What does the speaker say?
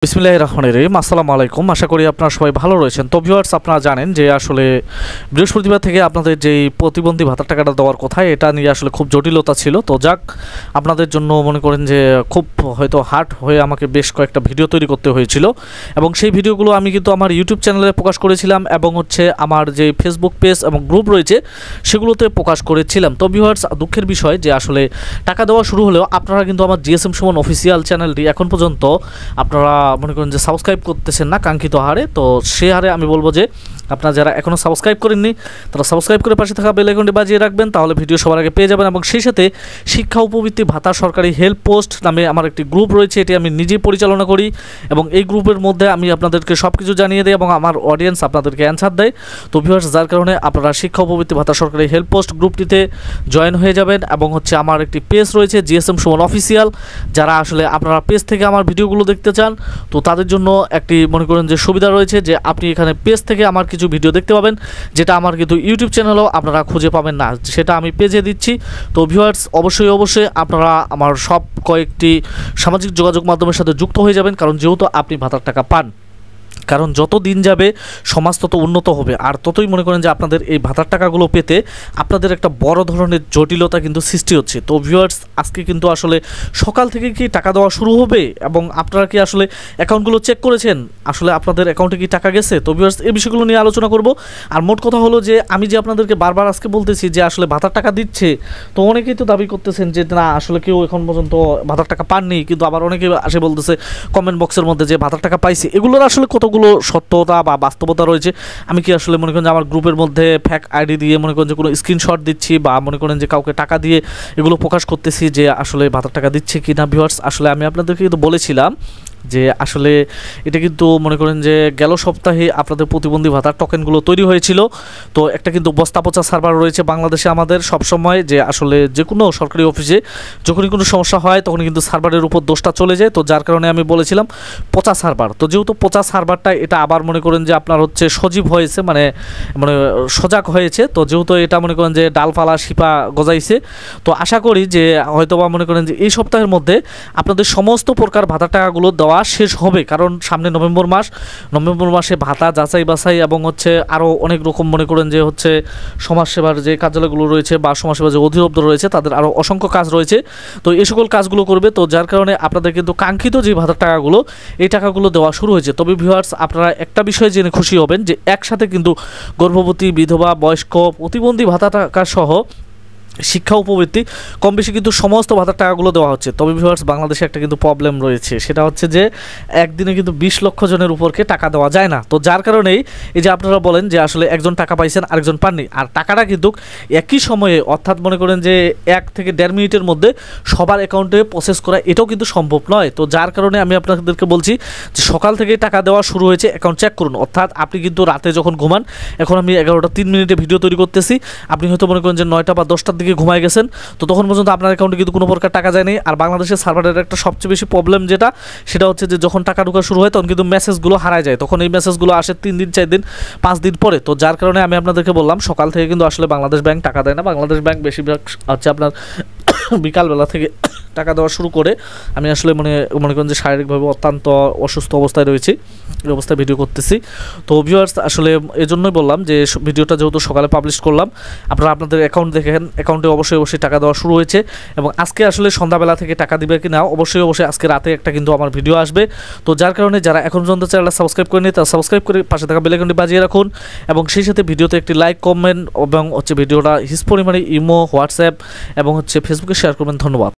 বিসমিল্লাহির রহমানির রহিম। আসসালামু আলাইকুম। আশা করি আপনারা সবাই ভালো রয়েছেন। তো ভিউয়ার্স, আপনারা জানেন যে আসলে বৃহস্পতিবার থেকে আপনাদের যেই প্রতিবন্ধী ভাতার টাকাটা দেওয়ার কথা, এটা নিয়ে আসলে খুব জটিলতা ছিল। তো যাক, আপনাদের জন্য মনে করেন যে খুব হয়তো হার্ড হয়ে আমাকে বেশ কয়েকটা ভিডিও তৈরি করতে হয়েছিল, এবং সেই ভিডিওগুলো আমি কিন্তু আমার ইউটিউব চ্যানেলে প্রকাশ করেছিলাম এবং আমার যে ফেসবুক পেজ এবং গ্রুপ রয়েছে সেগুলোতে প্রকাশ করেছিলাম। তো ভিউয়ার্স, দুঃখের বিষয় যে আসলে টাকা দেওয়া শুরু হলেও আপনারা কিন্তু আমার জিএসএম সুমন অফিসিয়াল চ্যানেলটি এখন পর্যন্ত আপনারা মনে করেন যে সাবস্ক্রাইব করতেছেন না কাঙ্ক্ষিত হারে। তো সে হারে আমি বলবো যে আপনারা যারা এখনও সাবস্ক্রাইব করেননি তারা সাবস্ক্রাইব করে পাশে থাকা বেল আইকনটি বাজিয়ে রাখবেন, তাহলে ভিডিও সবার আগে পেয়ে যাবেন। এবং সেই সাথে শিক্ষা উপবৃত্তি ভাতা সরকারি হেল্প পোস্ট নামে আমার একটি গ্রুপ রয়েছে, এটি আমি নিজেই পরিচালনা করি এবং এই গ্রুপের মধ্যে আমি আপনাদেরকে সব কিছু জানিয়ে দিই এবং আমার অডিয়েন্স আপনাদেরকে অ্যান্সার দেয়। তো ভিউয়ার্স, যার কারণে আপনারা শিক্ষা উপবৃত্তি ভাতা সরকারি হেল্প পোস্ট গ্রুপটিতে জয়েন হয়ে যাবেন। এবং আমার একটি পেজ রয়েছে জিএসএম সুমন অফিসিয়াল, যারা আসলে আপনারা পেজ থেকে আমার ভিডিওগুলো দেখতে চান তো তাদের জন্য একটি মনে করেন যে সুবিধা রয়েছে যে আপনি এখানে পেজ থেকে আমার কিছু ভিডিও দেখতে পাবেন, যেটা আমার কিন্তু ইউটিউব চ্যানেলেও আপনারা খুঁজে পাবেন না, সেটা আমি পেজে দিচ্ছি। তো ভিউয়ার্স, অবশ্যই আপনারা আমার সব কয়েকটি সামাজিক যোগাযোগ মাধ্যমের সাথে যুক্ত হয়ে যাবেন, কারণ যেহেতু আপনি ভাতার টাকা পান, কারণ যত দিন যাবে সমাজ তত উন্নত হবে, আর ততই মনে করেন যে আপনাদের এই ভাতার টাকাগুলো পেতে আপনাদের একটা বড় ধরনের জটিলতা কিন্তু সৃষ্টি হচ্ছে। তো ভিউয়ার্স, আজকে কিন্তু আসলে সকাল থেকে কি টাকা দেওয়া শুরু হবে এবং আপনারা কি আসলে অ্যাকাউন্টগুলো চেক করেছেন, আসলে আপনাদের অ্যাকাউন্টে কি টাকা গেছে? তো ভিউয়ার্স, এই বিষয়গুলো নিয়ে আলোচনা করব। আর মোট কথা হলো যে আমি যে আপনাদেরকে বারবার আজকে বলতেছি যে আসলে ভাতার টাকা দিচ্ছে, তো অনেকেই তো দাবি করতেছেন যে না আসলে কেউ এখন পর্যন্ত ভাতার টাকা পাননি, কিন্তু আবার অনেকে আসে বলতেছে কমেন্ট বক্সের মধ্যে যে ভাতার টাকা পাইছে। এগুলোর আসলে কতগুলো সত্যতা বা বাস্তবতা রয়েছে? আমি কি আসলে মনে করেন যে আমার গ্রুপের মধ্যে ফ্যাক আইডি দিয়ে মনে করেন যে কোনো স্ক্রিনশট দিচ্ছি বা মনে করেন যে কাউকে টাকা দিয়ে এগুলো প্রকাশ করতেছি যে আসলে ভাতার টাকা দিচ্ছে কি না? ভিউয়ার্স, আসলে আমি আপনাদেরকে কিন্তু বলেছিলাম যে আসলে এটা কিন্তু মনে করেন যে গেল সপ্তাহে আপনাদের প্রতিবন্ধী ভাতার টোকেনগুলো তৈরি হয়েছিল। তো একটা কিন্তু বস্তা পচা সার্ভার রয়েছে বাংলাদেশে আমাদের সবসময়, যে আসলে যে কোনো সরকারি অফিসে যখনই কোনো সমস্যা হয় তখন কিন্তু সার্ভারের উপর দোষটা চলে যায়। তো যার কারণে আমি বলেছিলাম পচা সার্ভার। তো যেহেতু পচা সার্ভারটা এটা আবার মনে করেন যে আপনার সজীব হয়েছে, মানে সজাগ হয়েছে, তো যেহেতু এটা মনে করেন যে ডালপালা শিপা গজাইছে, তো আশা করি যে হয়তোবা মনে করেন যে এই সপ্তাহের মধ্যে আপনাদের সমস্ত প্রকার ভাতার টাকাগুলো দেওয়া শেষ হবে। কারণ সামনে নভেম্বর মাসে ভাতা যাচাই বাছাই এবং আরও অনেক রকম মনে করেন যে সমাজসেবার যে কার্যালয়গুলো রয়েছে বা সমাজসেবার যে অধিদপ্তর রয়েছে তাদের আরও অসংখ্য কাজ রয়েছে। তো এই সকল কাজগুলো করবে, তো যার কারণে আপনাদের কিন্তু কাঙ্ক্ষিত যে ভাতার টাকাগুলো এই টাকাগুলো দেওয়া শুরু হয়েছে। তবে ভিউয়ার্স, আপনারা একটা বিষয় জেনে খুশি হবেন যে একসাথে কিন্তু গর্ভবতী, বিধবা, বয়স্ক, প্রতিবন্ধী ভাতা টাকা সহ শিক্ষা উপবৃত্তি কম বেশি কিন্তু সমস্ত ভাতার টাকাগুলো দেওয়া হচ্ছে। তবে ভিউয়ার্স, বাংলাদেশে একটা কিন্তু প্রবলেম রয়েছে, সেটা হচ্ছে যে একদিনে কিন্তু 20 লক্ষ জনের উপরকে টাকা দেওয়া যায় না। তো যার কারণেই এই যে আপনারা বলেন যে আসলে একজন টাকা পাইছেন আরেকজন পাননি, আর টাকাটা কিন্তু একই সময়ে অর্থাৎ মনে করেন যে 1 থেকে 1.5 মিনিটের মধ্যে সবার অ্যাকাউন্টে প্রসেস করা এটাও কিন্তু সম্ভব নয়। তো যার কারণে আমি আপনাদেরকে বলছি যে সকাল থেকে টাকা দেওয়া শুরু হয়েছে, অ্যাকাউন্ট চেক করুন। অর্থাৎ আপনি কিন্তু রাতে যখন ঘুমান, এখন আমি 11:03 ভিডিও তৈরি করতেছি, আপনি হয়তো মনে করেন যে 9টা বা 10টার দিকে ঘুমায় গেছেন, তো তখন পর্যন্ত আপনার অ্যাকাউন্টে কিন্তু কোনো প্রকার টাকা যায়নি। আর বাংলাদেশের সার্ভারের একটা সবচেয়ে বেশি প্রবলেম সেটা হচ্ছে যে যখন টাকা ঢোকা শুরু হয় তখন কিন্তু মেসেজগুলো হারায় যায়, তখন এই মেসেজগুলো আসে 3 দিন 4 দিন 5 দিন পরে। তো যার কারণে আমি আপনাদেরকে বললাম সকাল থেকে কিন্তু আসলে বাংলাদেশ ব্যাংক টাকা দেয় না। বাংলাদেশ ব্যাংক বেশিরভাগ আপনার বিকালবেলা থেকে টাকা দেওয়া শুরু করে। আমি আসলে মনে করেন যে শারীরিকভাবে অত্যন্ত অসুস্থ অবস্থায় রয়েছি, এই অবস্থায় ভিডিও করতেছি। তো ভিউয়ার্স, আসলে এজন্যই বললাম যে ভিডিওটা যেহেতু সকালে পাবলিশ করলাম, আপনারা আপনাদের অ্যাকাউন্ট দেখেন, অ্যাকাউন্টে অবশ্যই টাকা দেওয়া শুরু হয়েছে। এবং আজকে আসলে সন্ধ্যাবেলা থেকে টাকা দিবে কি না অবশ্যই আজকে রাতে একটা কিন্তু আমার ভিডিও আসবে। তো যার কারণে যারা এখন পর্যন্ত চ্যানেলটা সাবস্ক্রাইব করেনি তারা সাবস্ক্রাইব করে পাশে থাকা বেল আইকনটি বাজিয়ে রাখুন, এবং সেই সাথে ভিডিওতে একটি লাইক, কমেন্ট এবং ভিডিওটা হিস পরিমাণে ইমো, হোয়াটসঅ্যাপ এবং ফেসবুকে শেয়ার করবেন। ধন্যবাদ।